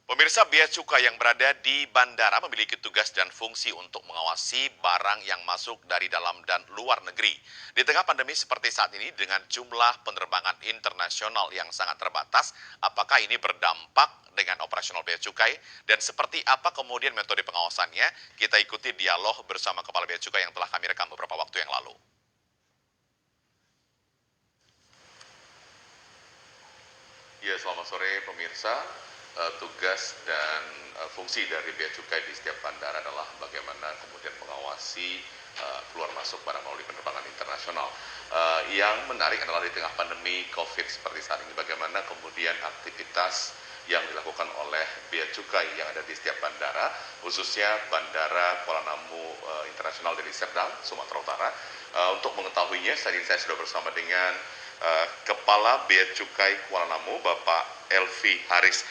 Pemirsa, bea cukai yang berada di bandara memiliki tugas dan fungsi untuk mengawasi barang yang masuk dari dalam dan luar negeri. Di tengah pandemi seperti saat ini dengan jumlah penerbangan internasional yang sangat terbatas, apakah ini berdampak dengan operasional bea cukai dan seperti apa kemudian metode pengawasannya? Kita ikuti dialog bersama Kepala Bea Cukai yang telah kami rekam beberapa waktu yang lalu. Ya, selamat sore pemirsa. Tugas dan fungsi dari bea cukai di setiap bandara adalah bagaimana kemudian mengawasi keluar masuk barang melalui penerbangan internasional. Yang menarik adalah di tengah pandemi COVID seperti saat ini, bagaimana kemudian aktivitas yang dilakukan oleh bea cukai yang ada di setiap bandara, khususnya Bandara Kuala Namu Internasional dari Serdang, Sumatera Utara. Untuk mengetahuinya, saat ini saya sudah bersama dengan Kepala Bea Cukai Kuala Namu, Bapak Elvi Haris.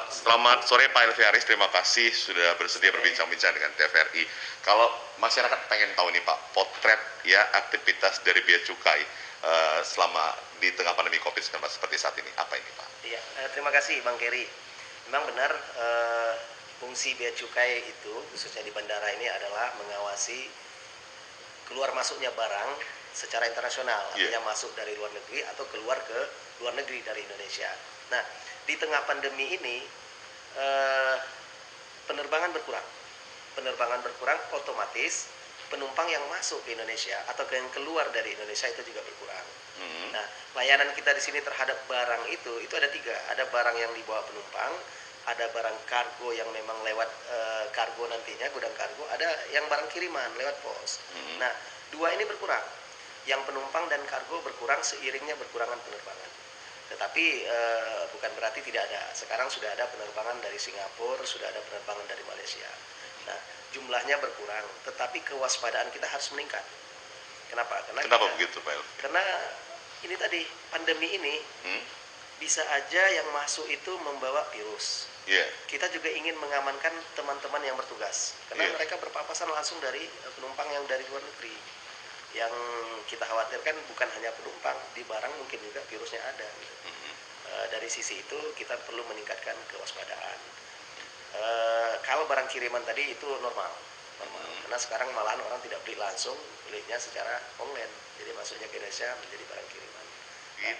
Selamat sore Pak Elvi Haris, terima kasih sudah bersedia berbincang-bincang dengan TVRI. Kalau masyarakat pengen tahu nih Pak, potret ya aktivitas dari Bea Cukai selama di tengah pandemi COVID-19 seperti saat ini, apa ini Pak? Iya, terima kasih Bang Keri. Memang benar fungsi bea cukai itu khususnya di bandara ini adalah mengawasi keluar masuknya barang secara internasional, artinya masuk dari luar negeri atau keluar ke luar negeri dari Indonesia. Nah, di tengah pandemi ini penerbangan berkurang, otomatis penumpang yang masuk ke Indonesia atau yang keluar dari Indonesia itu juga berkurang. Nah, layanan kita di sini terhadap barang itu ada tiga. Ada barang yang dibawa penumpang, ada barang kargo yang memang lewat kargo nantinya, gudang kargo, ada yang barang kiriman lewat pos. Nah, dua ini berkurang. Yang penumpang dan kargo berkurang seiringnya berkurangan penerbangan. Tetapi bukan berarti tidak ada. Sekarang sudah ada penerbangan dari Singapura, sudah ada penerbangan dari Malaysia. Nah, jumlahnya berkurang, tetapi kewaspadaan kita harus meningkat. Kenapa? Kenapa begitu Pak Elvi? Karena ini tadi, pandemi ini bisa aja yang masuk itu membawa virus. Kita juga ingin mengamankan teman-teman yang bertugas. Karena mereka berpapasan langsung dari penumpang yang dari luar negeri. Yang kita khawatirkan bukan hanya penumpang, di barang mungkin juga virusnya ada. Gitu. Dari sisi itu kita perlu meningkatkan kewaspadaan. Kalau barang kiriman tadi itu normal. Karena sekarang malahan orang tidak beli langsung, belinya secara online. Jadi masuknya ke Indonesia menjadi barang kiriman.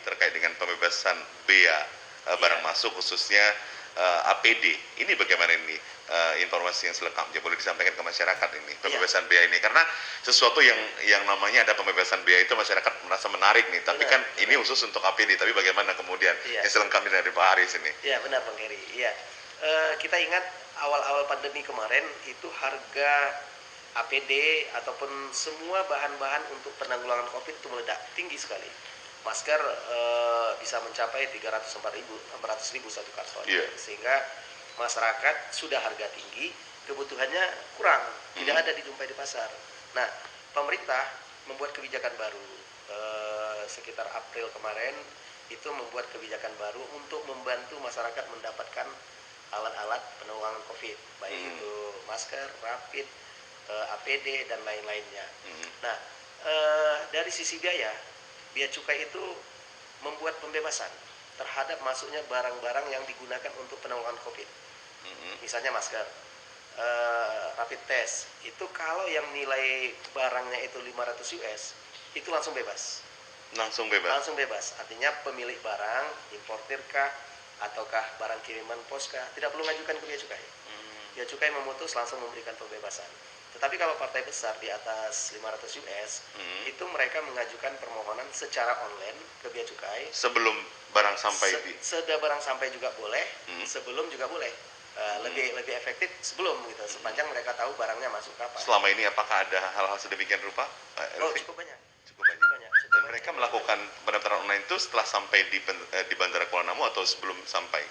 Terkait dengan pembebasan bea barang masuk khususnya APD, ini bagaimana ini informasi yang selengkapnya boleh disampaikan ke masyarakat ini pembebasan bea ini, karena sesuatu yang namanya ada pembebasan bea itu masyarakat merasa menarik nih, tapi kan ini khusus untuk APD, tapi bagaimana kemudian yang selengkapnya dari Pak Haris ini? Iya benar Bang Heri. Iya, kita ingat awal-awal pandemi kemarin itu harga APD ataupun semua bahan-bahan untuk penanggulangan COVID itu meledak tinggi sekali. Masker bisa mencapai 300-400 ribu satu karton, sehingga masyarakat sudah harga tinggi, kebutuhannya kurang, tidak ada dijumpai di pasar. Nah, pemerintah membuat kebijakan baru sekitar April kemarin, itu membuat kebijakan baru untuk membantu masyarakat mendapatkan alat-alat penanggulangan COVID, baik itu masker, rapid, APD dan lain-lainnya. Nah, dari sisi biaya, bea cukai itu membuat pembebasan terhadap masuknya barang-barang yang digunakan untuk penanggulangan COVID. Misalnya masker, rapid test, itu kalau yang nilai barangnya itu 500 US, itu langsung bebas. Langsung bebas, artinya pemilik barang, importir kah, ataukah barang kiriman pos kah, tidak perlu mengajukan ke bea cukai. Bea cukai memutus langsung memberikan pembebasan. Tetapi kalau partai besar di atas 500 US, itu mereka mengajukan permohonan secara online ke bea cukai. Sebelum barang sampai Sudah barang sampai juga boleh, sebelum juga boleh. Lebih efektif sebelum gitu, sepanjang mereka tahu barangnya masuk kapan. Selama ini apakah ada hal-hal sedemikian rupa? Cukup banyak. Dan mereka melakukan pendaftaran online itu setelah sampai di Bandara Kuala Namu atau sebelum sampai?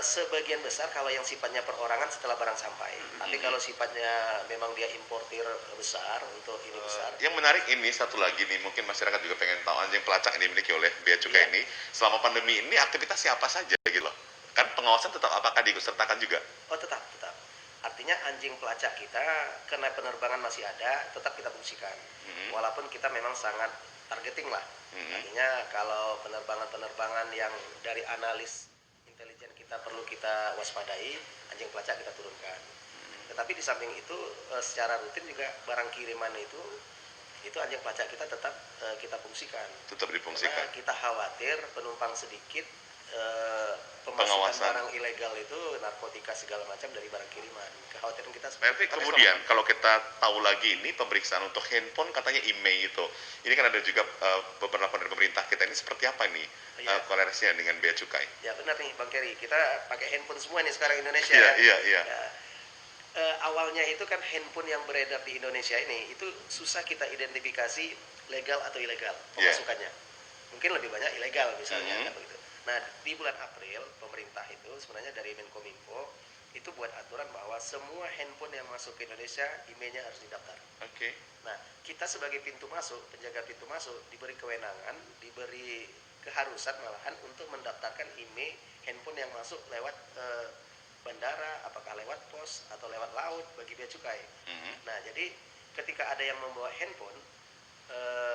Sebagian besar kalau yang sifatnya perorangan setelah barang sampai. Tapi kalau sifatnya memang dia importir besar untuk ini besar. Yang menarik ini satu lagi nih, mungkin masyarakat juga pengen tahu anjing pelacak yang dimiliki oleh bea cukai ini selama pandemi ini aktivitasnya apa saja gitu loh. Kan pengawasan tetap apakah diikutsertakan juga? Oh tetap. Artinya anjing pelacak kita karena penerbangan masih ada, tetap kita fungsikan. Walaupun kita memang sangat targeting lah. Artinya kalau penerbangan yang dari analis intelijen kita perlu kita waspadai, anjing pelacak kita turunkan. Tetapi di samping itu secara rutin juga barang kiriman itu anjing pelacak kita tetap kita fungsikan. Tetap difungsikan. Karena kita khawatir penumpang sedikit, pemasukan Pengawasan. barang ilegal itu narkotika segala macam dari barang kiriman. Kekhawatiran kita Tapi kemudian kalau kita tahu lagi ini pemeriksaan untuk handphone katanya email itu. Ini kan ada juga beberapa dari pemerintah kita ini seperti apa nih Iya. kolerasinya dengan bea cukai? Ya benar nih Bang Kerry, kita pakai handphone semua nih sekarang Indonesia. Iya. Ya, awalnya itu kan handphone yang beredar di Indonesia ini itu susah kita identifikasi legal atau ilegal pemasukannya. Mungkin lebih banyak ilegal misalnya kan begitu. Nah, di bulan April pemerintah itu sebenarnya dari Menkominfo itu buat aturan bahwa semua handphone yang masuk ke Indonesia emailnya harus didaftar. Oke. Nah, kita sebagai pintu masuk, penjaga pintu masuk diberi kewenangan, diberi keharusan malahan untuk mendaftarkan email handphone yang masuk lewat bandara, apakah lewat pos atau lewat laut bagi bea cukai. Nah, jadi ketika ada yang membawa handphone,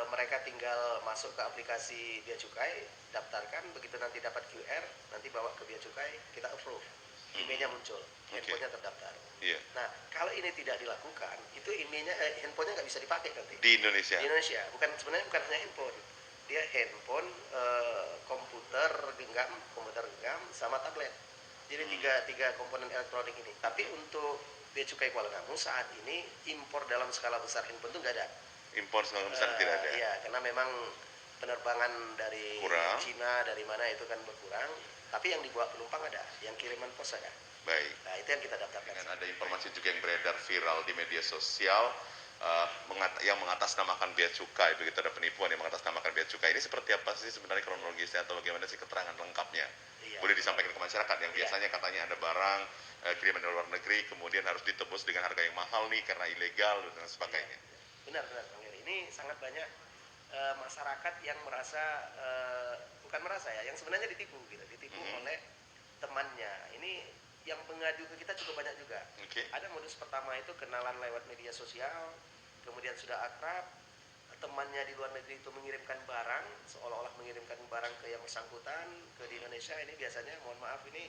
mereka tinggal masuk ke aplikasi bea cukai, daftarkan, begitu nanti dapat QR, nanti bawa ke bea cukai, kita approve, emailnya muncul, handphonenya terdaftar. Iya. Nah, kalau ini tidak dilakukan, itu emailnya, handphonenya nggak bisa dipakai nanti. Di Indonesia. Di Indonesia, sebenarnya bukan hanya handphone, dia handphone, komputer genggam, sama tablet. Jadi tiga komponen elektronik ini. Tapi untuk bea cukai Kuala Namu saat ini impor dalam skala besar handphone itu nggak ada. Impor skala besar tidak ada. Iya, karena memang penerbangan dari Kurang. Cina, dari mana itu kan berkurang. Tapi yang dibawa penumpang ada, yang kiriman pos ada. Baik. Nah, itu yang kita daftarkan. Dengan ada informasi juga yang beredar viral di media sosial yang mengatasnamakan bea cukai, begitu ada penipuan yang mengatasnamakan bea cukai. Ini seperti apa sih sebenarnya kronologisnya atau bagaimana sih keterangan lengkapnya? Iya. Boleh disampaikan ke masyarakat yang biasanya katanya ada barang kiriman dari luar negeri kemudian harus ditebus dengan harga yang mahal nih karena ilegal dan sebagainya. Benar, Bang Heri. Ini sangat banyak masyarakat yang merasa, bukan merasa ya, yang sebenarnya ditipu oleh temannya. Ini yang mengadu ke kita cukup banyak juga. Oke. Ada modus pertama itu kenalan lewat media sosial, kemudian sudah akrab, temannya di luar negeri itu mengirimkan barang, seolah-olah mengirimkan barang ke yang bersangkutan ke di Indonesia. Ini biasanya, mohon maaf, ini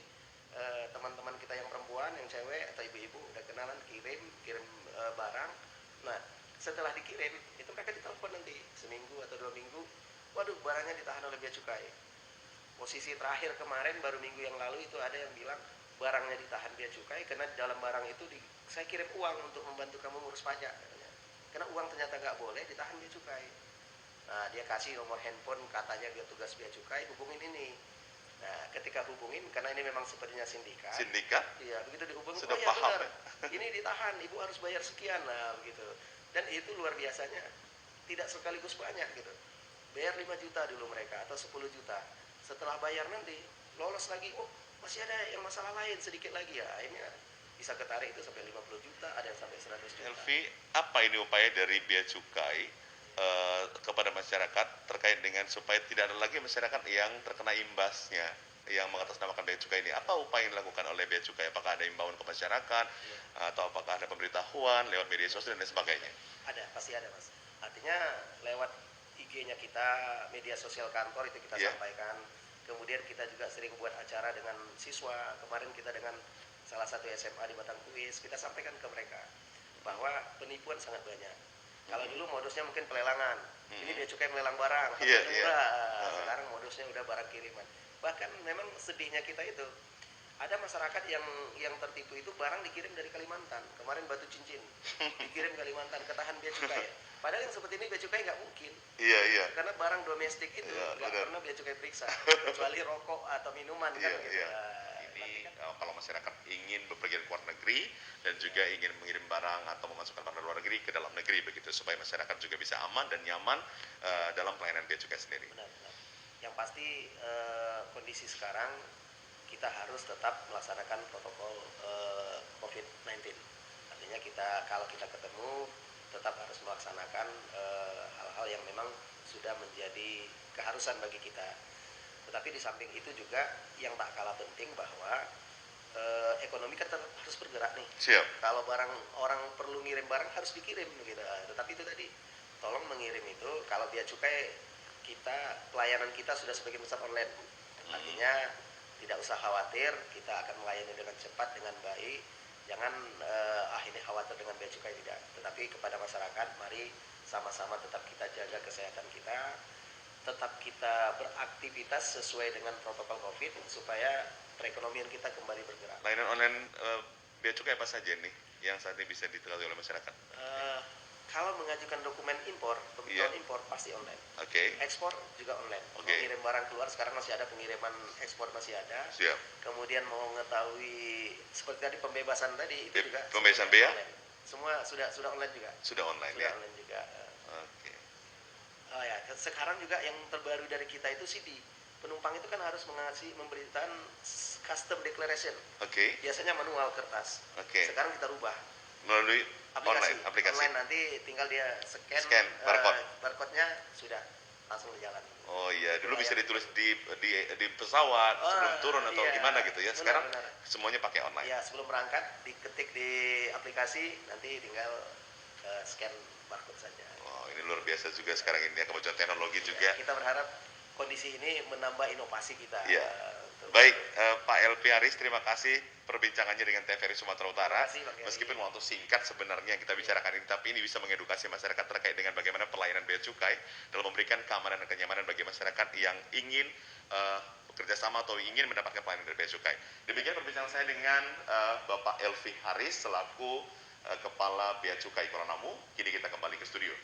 teman-teman kita yang perempuan, yang cewek atau ibu-ibu udah kenalan, kirim barang. Nah, setelah dikirim itu mereka ditelepon nanti seminggu atau 2 minggu, waduh barangnya ditahan oleh bea cukai. Posisi terakhir kemarin baru minggu yang lalu itu ada yang bilang barangnya ditahan bea cukai karena di dalam barang itu saya kirim uang untuk membantu kamu ngurus pajak katanya. Karena uang ternyata nggak boleh ditahan bea cukai. Nah, dia kasih nomor handphone, katanya dia tugas bea cukai, hubungin ini. Nah, ketika hubungin, karena ini memang sepertinya sindikat. Sindikat? Iya, begitu dihubungin, Sudah oh ya paham, benar, ya? ini ditahan, ibu harus bayar sekian, nah begitu. Dan itu luar biasanya, tidak sekaligus banyak gitu. Bayar 5 juta dulu mereka, atau 10 juta. Setelah bayar nanti, lolos lagi, oh masih ada yang masalah lain sedikit lagi ya. Akhirnya bisa ketarik itu sampai 50 juta, ada yang sampai 100 juta. Elvi, apa ini upaya dari bea cukai kepada masyarakat terkait dengan supaya tidak ada lagi masyarakat yang terkena imbasnya yang mengatasnamakan bea cukai ini? Apa upaya yang dilakukan oleh bea cukai? Apakah ada imbauan ke masyarakat atau apakah ada pemberitahuan lewat media sosial dan sebagainya? Ada, pasti ada Mas. Artinya lewat IG-nya kita, media sosial kantor itu kita sampaikan. Kemudian kita juga sering buat acara dengan siswa. Kemarin kita dengan salah satu SMA di Batang Kuis, kita sampaikan ke mereka bahwa penipuan sangat banyak. Kalau dulu modusnya mungkin pelelangan, ini bea cukai melelang barang, sekarang modusnya udah barang kiriman. Bahkan memang sedihnya kita itu, ada masyarakat yang tertipu itu barang dikirim dari Kalimantan. Kemarin batu cincin dikirim Kalimantan, ketahan bea cukai. Padahal yang seperti ini bea cukai nggak mungkin. Iya. Karena barang domestik itu nggak pernah bea cukai periksa, kecuali rokok atau minuman kan gitu. Ini kalau masyarakat ingin bepergian ke luar negeri dan juga ingin mengirim barang atau memasukkan barang dari luar negeri ke dalam negeri begitu supaya masyarakat juga bisa aman dan nyaman dalam pelayanan bea cukai sendiri. Benar. Yang pasti kondisi sekarang kita harus tetap melaksanakan protokol COVID-19. Artinya kalau kita ketemu tetap harus melaksanakan hal-hal yang memang sudah menjadi keharusan bagi kita. Tetapi di samping itu juga yang tak kalah penting bahwa ekonomi kan harus bergerak nih. Siap. Kalau orang perlu ngirim barang harus dikirim gitu. Tetapi itu tadi tolong mengirim itu kalau bea cukai pelayanan kita sudah sebagian besar online. Artinya tidak usah khawatir, kita akan melayani dengan cepat, dengan baik. Jangan ini khawatir dengan bea cukai, tidak. Tetapi kepada masyarakat, mari sama-sama tetap kita jaga kesehatan kita, tetap kita beraktivitas sesuai dengan protokol COVID supaya perekonomian kita kembali bergerak. Layanan online bea cukai apa saja nih yang saat ini bisa diketahui oleh masyarakat? Kalau mengajukan dokumen impor, pemberitahuan impor pasti online. Oke. Ekspor juga online. Mengirim barang keluar sekarang masih ada, pengiriman ekspor masih ada. Siap. Kemudian mau mengetahui seperti tadi pembebasan tadi itu juga Pembebasan bea? Semua sudah online juga. Sudah online Sudah ya. online juga. Oke. Oh ya, sekarang juga yang terbaru dari kita itu CD. Penumpang itu kan harus memberikan custom declaration. Oke. Biasanya manual kertas. Oke. Sekarang kita rubah Melalui aplikasi. Online, nanti tinggal dia scan barcode-nya, sudah langsung berjalan. Oh iya, dulu bisa ditulis di pesawat sebelum turun atau gimana gitu ya. Sekarang semuanya pakai online. Iya, sebelum berangkat diketik di aplikasi, nanti tinggal scan barcode saja. Oh, ini luar biasa juga sekarang ini ya, kemajuan teknologi juga. Kita berharap kondisi ini menambah inovasi kita. Iya. Baik, Pak LP Haris, terima kasih perbincangannya dengan TVRI Sumatera Utara. Meskipun waktu singkat sebenarnya yang kita bicarakan ini, tapi ini bisa mengedukasi masyarakat terkait dengan bagaimana pelayanan bea cukai dalam memberikan keamanan dan kenyamanan bagi masyarakat yang ingin bekerja sama atau ingin mendapatkan pelayanan dari bea cukai. Demikian perbincangan saya dengan Bapak Elvi Haris selaku Kepala Bea Cukai Kuala Namu. Kini kita kembali ke studio.